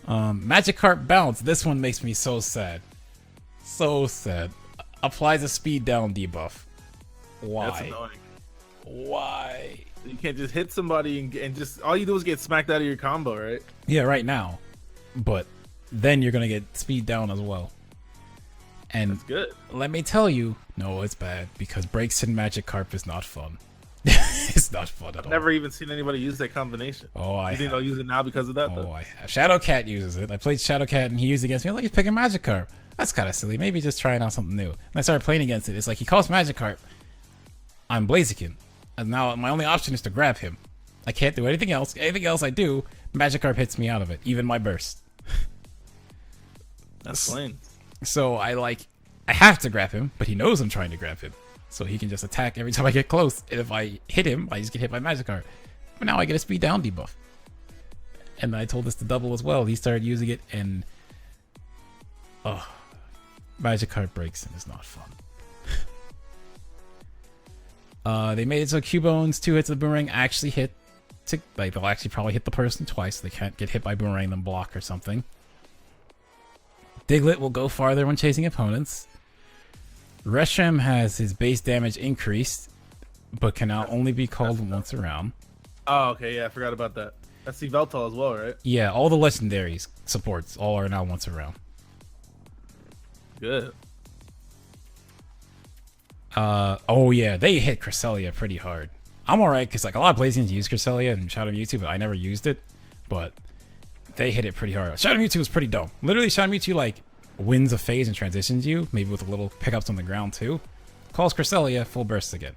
Magikarp Bounce. This one makes me so sad. So sad. Applies a speed down debuff. Why? That's annoying. Why? You can't just hit somebody and just all you do is get smacked out of your combo, right? Yeah, right now. But then you're gonna get speed down as well. And that's good. Let me tell you, no, it's bad because Breaks in Magikarp is not fun. It's not fun at all. I've never even seen anybody use that combination. You think they'll use it now because of that? Oh, I have. Shadowcat uses it. I played Shadowcat and he used it against me. I'm like, he's picking Magikarp. That's kind of silly. Maybe just trying out something new. And I started playing against it. It's like he calls Magikarp. I'm Blaziken. And now my only option is to grab him. I can't do anything else. Anything else I do, Magikarp hits me out of it. Even my burst. That's lame. So I have to grab him, but he knows I'm trying to grab him. So he can just attack every time I get close. And if I hit him, I just get hit by Magikarp. But now I get a speed down debuff. And I told this to Double as well. He started using it and... oh, Magikarp breaks and it's not fun. They made it so Cubone's 2 hits of the boomerang actually hit. They'll actually probably hit the person twice. They can't get hit by boomerang then block or something. Diglett will go farther when chasing opponents. Reshiram has his base damage increased, but can now only be called once around. Oh, okay, yeah, I forgot about that. That's the Veltal as well, right? Yeah, all the legendaries supports all are now once around. Good. Oh yeah, they hit Cresselia pretty hard. I'm alright because like a lot of Blaziens use Cresselia and Shadow Mewtwo, but I never used it. But they hit it pretty hard. Shadow Mewtwo was pretty dumb. Literally, Shadow Mewtwo like wins a phase and transitions you, maybe with a little pickups on the ground too. Calls Cresselia, full burst again.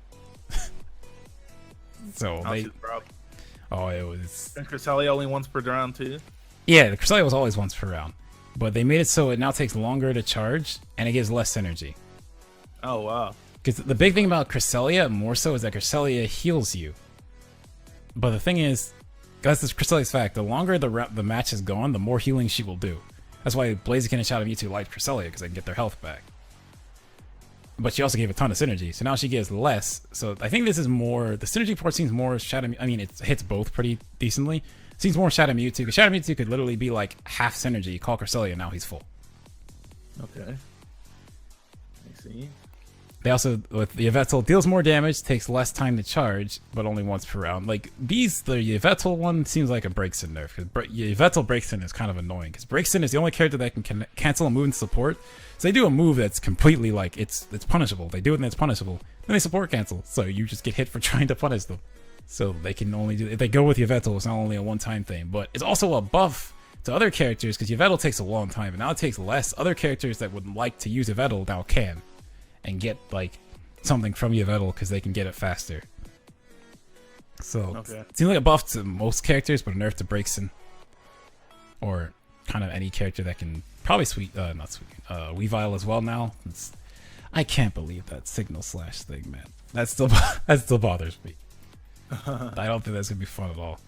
So Not they, too proud. it was, And Cresselia only once per round too. yeah, the Cresselia was always once per round, but they made it so it now takes longer to charge and it gives less synergy. Oh wow. Because the big thing about Cresselia more so is that Cresselia heals you. But the thing is, that's this Cresselia's fact. The longer the match is gone, the more healing she will do. That's why Blaziken and Shadow Mewtwo liked Cresselia, because they can get their health back. But she also gave a ton of synergy, so now she gives less. So I think this is more, the synergy part seems more Shadow. I mean, it hits both pretty decently. It seems more Shadow Mewtwo, because Shadow Mewtwo could literally be like half synergy. You call Cresselia, now he's full. Okay. I see. They also, with the Yveltal, deals more damage, takes less time to charge, but only once per round. Like, the Yveltal one seems like a Breaksin nerf, because Yveltal Breaksin is kind of annoying, because Breaksin is the only character that can cancel a move and support. So they do a move that's completely, like, it's punishable. They do it and it's punishable. Then they support cancel, so you just get hit for trying to punish them. So they can only do, if they go with Yveltal, it's not only a one-time thing, but it's also a buff to other characters, because Yveltal takes a long time, and now it takes less. Other characters that would like to use Yveltal now can. And get like something from Yveltal because they can get it faster. So it seems like a buff to most characters, but a nerf to Breaksin, or kind of any character that can probably Weavile as well now. I can't believe that Signal Slash thing, man. That still bothers me. I don't think that's gonna be fun at all.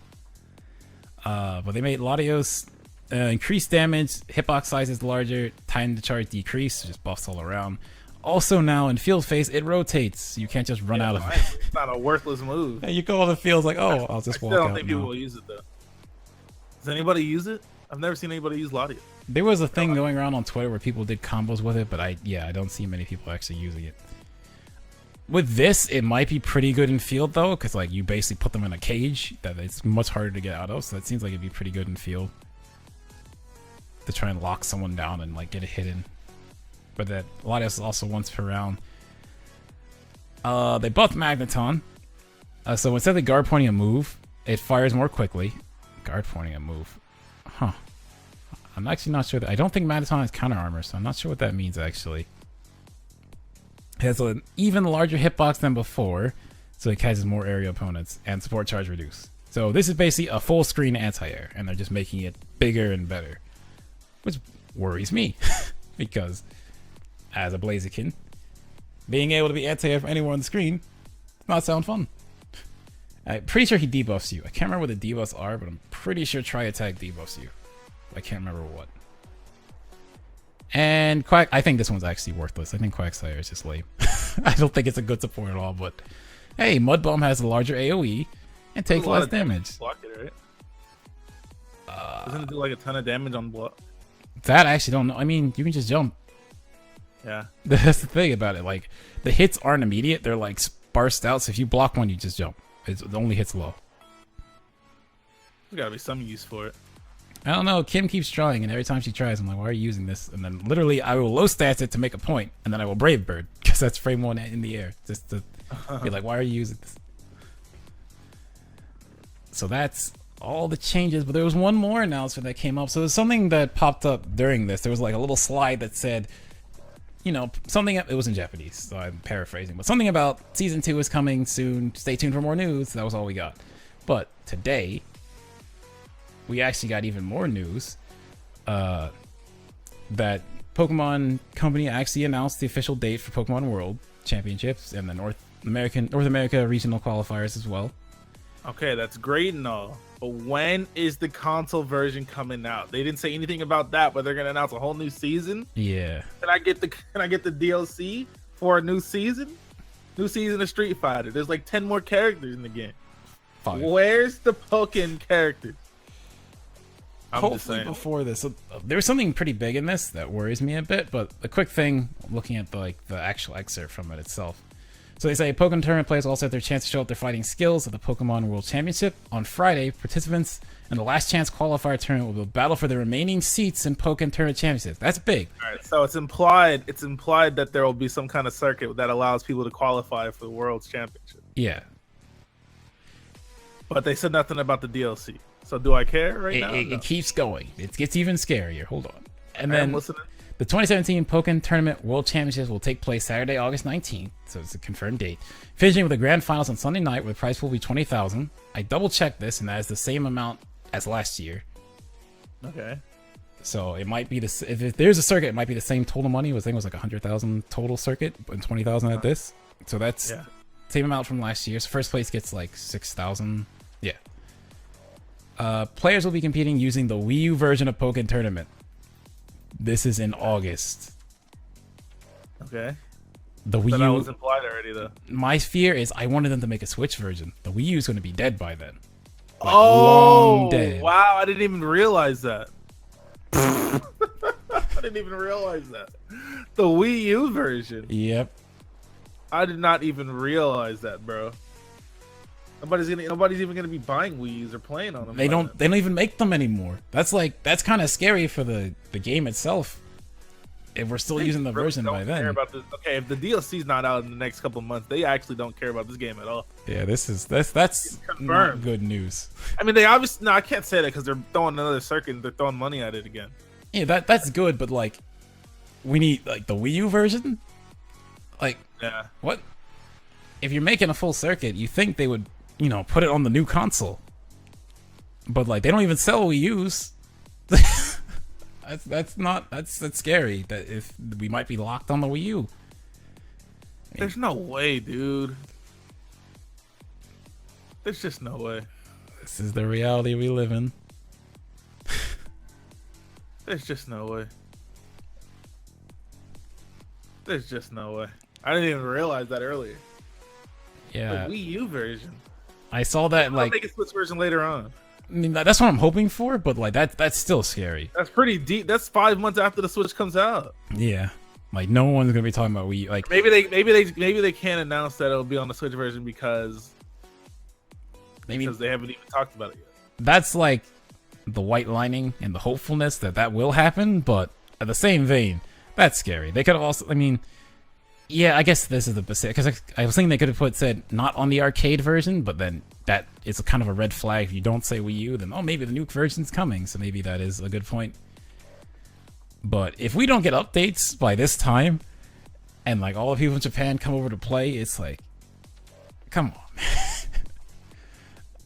But they made Latios increased damage, hitbox size is larger, time to charge decrease, just buffs all around. Also now in field phase, it rotates. You can't just run out of it. It's not a worthless move. You go on the field like, oh, I'll just walk out. I don't think people will use it though. Does anybody use it? I've never seen anybody use Latios. There was a thing going around on Twitter where people did combos with it, but I don't see many people actually using it. With this, it might be pretty good in field though, because like you basically put them in a cage that it's much harder to get out of. So that seems like it'd be pretty good in field to try and lock someone down and like get it hidden. But that Latios is also once per round. They buffed Magneton. So instead of guard pointing a move, it fires more quickly. Guard pointing a move. Huh. I'm actually not sure. I don't think Magneton has counter armor, so I'm not sure what that means actually. It has an even larger hitbox than before, so it catches more area opponents, and support charge reduce. So this is basically a full screen anti-air, and they're just making it bigger and better. Which worries me, because as a Blaziken, being able to be anti-air for anywhere on the screen does not sound fun. I'm pretty sure he debuffs you. I can't remember what the debuffs are, but I'm pretty sure Tri Attack debuffs you. I can't remember what. And I think this one's actually worthless. I think Quagsire is just lame. I don't think it's a good support at all, but hey, Mud Bomb has a larger AoE and takes less damage. Block it, right? Doesn't it do like a ton of damage on block? That I actually don't know. I mean, you can just jump. Yeah. That's the thing about it. Like, the hits aren't immediate. They're like sparsed out. So if you block one, you just jump. It only hits low. There's gotta be some use for it. I don't know. Kim keeps trying, and every time she tries, I'm like, why are you using this? And then literally, I will low stats it to make a point, and then I will Brave Bird, because that's frame one in the air. Just to be like, why are you using this? So that's all the changes, but there was one more announcement that came up. So there's something that popped up during this. There was like a little slide that said, you know, something, it was in Japanese, so I'm paraphrasing, but something about season 2 is coming soon. Stay tuned for more news. That was all we got. But today, we actually got even more news that Pokemon Company actually announced the official date for Pokemon World Championships and the North America regional qualifiers as well. Okay, that's great and all, but when is the console version coming out? They didn't say anything about that, but they're gonna announce a whole new season. Yeah. Can I get the DLC for a new season? New season of Street Fighter. There's like 10 more characters in the game. 5. Where's the Pokken characters? Hopefully before this. So, there was something pretty big in this that worries me a bit, but a quick thing looking at the actual excerpt from it itself. So they say Pokken Tournament players also have their chance to show up their fighting skills at the Pokemon World Championship. On Friday, participants in the last chance qualifier tournament will battle for the remaining seats in Pokken Tournament Championship. That's big. All right, so it's implied that there will be some kind of circuit that allows people to qualify for the World's Championship. Yeah. But they said nothing about the DLC. So do I care right now? It keeps going. It gets even scarier. Hold on. And then The 2017 Pokken Tournament World Championships will take place Saturday, August 19th, so it's a confirmed date, finishing with the grand finals on Sunday night, where the prize pool will be 20,000. I double-checked this, and that is the same amount as last year. Okay. So it might be if there's a circuit, it might be the same total money. I think it was like 100,000 total circuit, and 20,000 at this. So that's same amount from last year. So first place gets like 6,000. Yeah. Players will be competing using the Wii U version of Pokken Tournament. This is in August. Okay. The Wii U. That was implied already, though. My fear is I wanted them to make a Switch version. The Wii U is going to be dead by then. Like, oh, long dead. Wow! I didn't even realize that. I didn't even realize that. The Wii U version. Yep. I did not even realize that, bro. Nobody's even gonna be buying Wii U's or playing on them. They don't even make them anymore. That's kind of scary for the game itself. If we're still using the version by then. Care about this. Okay, if the DLC's not out in the next couple of months, they actually don't care about this game at all. Yeah, that's not good news. I mean, they obviously I can't say that because they're throwing another circuit and they're throwing money at it again. Yeah, that's good, but like, we need like the Wii U version. Like, yeah, what? If you're making a full circuit, you think they would, put it on the new console. But like, they don't even sell Wii U's. That's scary. That if we might be locked on the Wii U. There's no way, dude. There's just no way. This is the reality we live in. There's just no way. There's just no way. I didn't even realize that earlier. Yeah. The Wii U version. I saw that I'll make a Switch version later on. I mean, that's what I'm hoping for, but like that's still scary. That's pretty deep. That's 5 months after the Switch comes out. Yeah. Like no one's gonna be talking about Wii. Like maybe they can't announce that it'll be on the Switch version because they haven't even talked about it yet. That's like the white lining and the hopefulness that will happen, but at the same vein, that's scary. They could have also, I mean, yeah, I guess this is the because I was thinking they could have said not on the arcade version, but then that is kind of a red flag. If you don't say Wii U, then maybe the new version's coming, so maybe that is a good point. But if we don't get updates by this time, and like all the people in Japan come over to play, it's like, come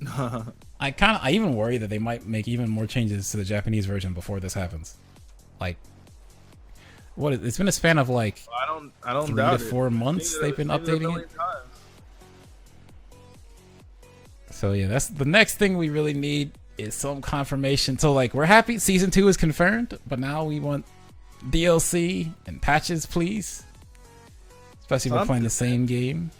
on. I even worry that they might make even more changes to the Japanese version before this happens. Like, it's been a span of like I don't 3 doubt to 4 months they've been updating it. So yeah, that's the next thing we really need is some confirmation. So like, we're happy season 2 is confirmed, but now we want DLC and patches, please. Especially if we're playing the same game.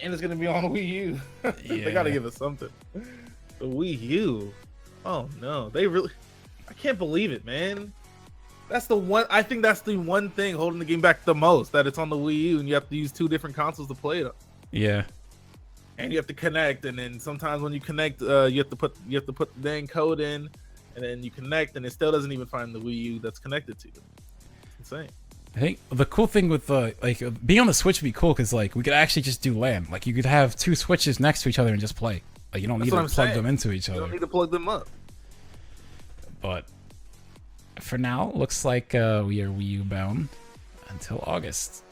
And it's gonna be on Wii U. They gotta give us something. The Wii U. Oh no, I can't believe it, man. That's the one. I think that's the one thing holding the game back the most. That it's on the Wii U, and you have to use 2 different consoles to play it. Yeah. And you have to connect, and then sometimes when you connect, you have to put the dang code in, and then you connect, and it still doesn't even find the Wii U that's connected to you. It's insane. I think the cool thing with being on the Switch would be cool because like we could actually just do LAN. Like you could have 2 Switches next to each other and just play. Like you don't need to plug them into each other. You don't need to plug them up. But for now, looks like we are Wii U bound until August.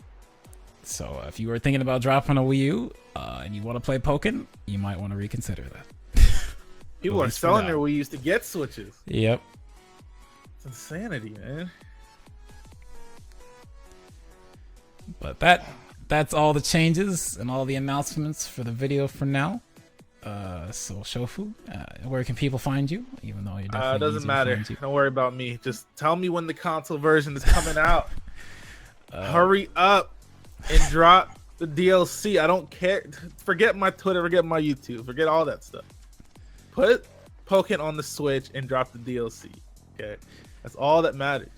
So if you were thinking about dropping a Wii U and you want to play Pokken, you might want to reconsider that. People are selling their Wii U's to get Switches. Yep. It's insanity, man. But that's all the changes and all the announcements for the video for now. So Shofu, where can people find you? Even though you're definitely it doesn't matter. Don't worry about me. Just tell me when the console version is coming out. Hurry up and drop the DLC. I don't care. Forget my Twitter. Forget my YouTube. Forget all that stuff. Put Pokken on the Switch and drop the DLC. Okay, that's all that matters.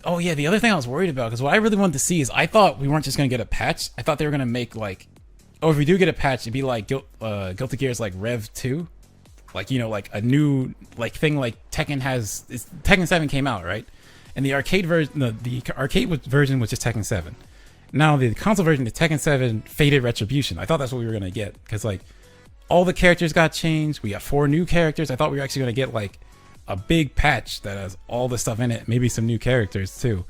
Oh yeah, the other thing I was worried about, because what I really wanted to see is I thought we weren't just gonna get a patch. I thought they were gonna make like, if we do get a patch, it'd be like Guilty Gear's like Rev 2, like like a new like thing like Tekken has. Tekken 7 came out, right? And the arcade version, the arcade version was just Tekken 7. Now the console version is Tekken 7 Faded Retribution. I thought that's what we were gonna get because like all the characters got changed. We got 4 new characters. I thought we were actually gonna get like a big patch that has all the stuff in it, maybe some new characters too.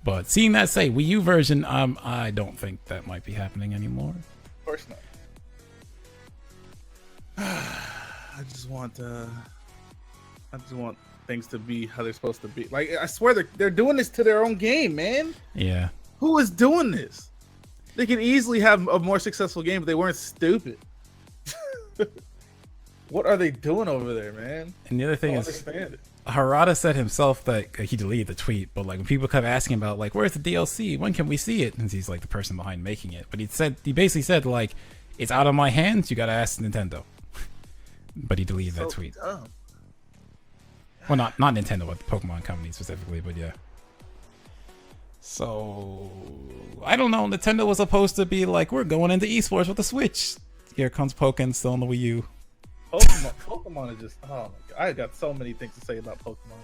But seeing that say Wii U version, I don't think that might be happening anymore. Of course not. I just want things to be how they're supposed to be. Like, I swear they're doing this to their own game, man. Yeah. Who is doing this? They could easily have a more successful game if they weren't stupid. What are they doing over there, man? And the other thing is, understand it. Harada said himself that he deleted the tweet, but like when people kept asking about like where's the DLC, when can we see it, and he's like the person behind making it, but he basically said like it's out of my hands, you gotta ask Nintendo. But he deleted that tweet. Dumb. Well, not Nintendo, but the Pokemon company specifically, but yeah. So I don't know. Nintendo was supposed to be like, we're going into esports with the Switch. Here comes Pokken still on the Wii U. Pokemon is just, oh my god, I got so many things to say about Pokemon.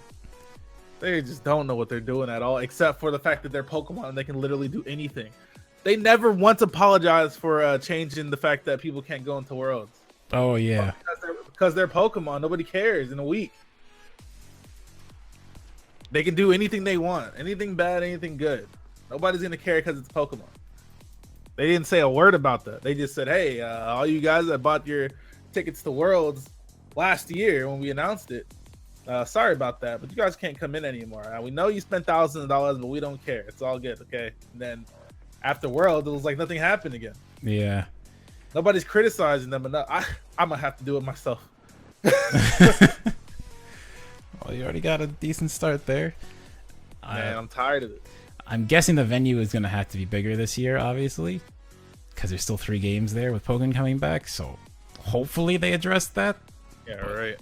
They just don't know what they're doing at all, except for the fact that they're Pokemon and they can literally do anything. They never once apologized for changing the fact that people can't go into Worlds. Oh yeah, because they're Pokemon. Nobody cares in a week. They can do anything they want, anything bad, anything good. Nobody's gonna care because it's Pokemon. They didn't say a word about that. They just said, "Hey, all you guys that bought your tickets to Worlds last year when we announced it, sorry about that, but you guys can't come in anymore. We know you spent thousands of dollars, but we don't care. It's all good, okay?" And then after Worlds, it was like nothing happened again. Yeah. Nobody's criticizing them enough. I'm gonna have to do it myself. Well, you already got a decent start there. Man, I'm tired of it. I'm guessing the venue is going to have to be bigger this year, obviously, because there's still 3 games there with Pokken coming back. So hopefully they address that. Yeah, right.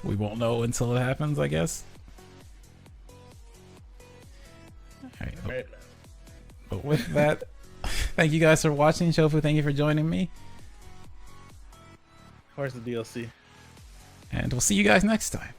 We won't know until it happens, I guess. All right. But with that, thank you guys for watching. Shofu, thank you for joining me. Where's the DLC? And we'll see you guys next time.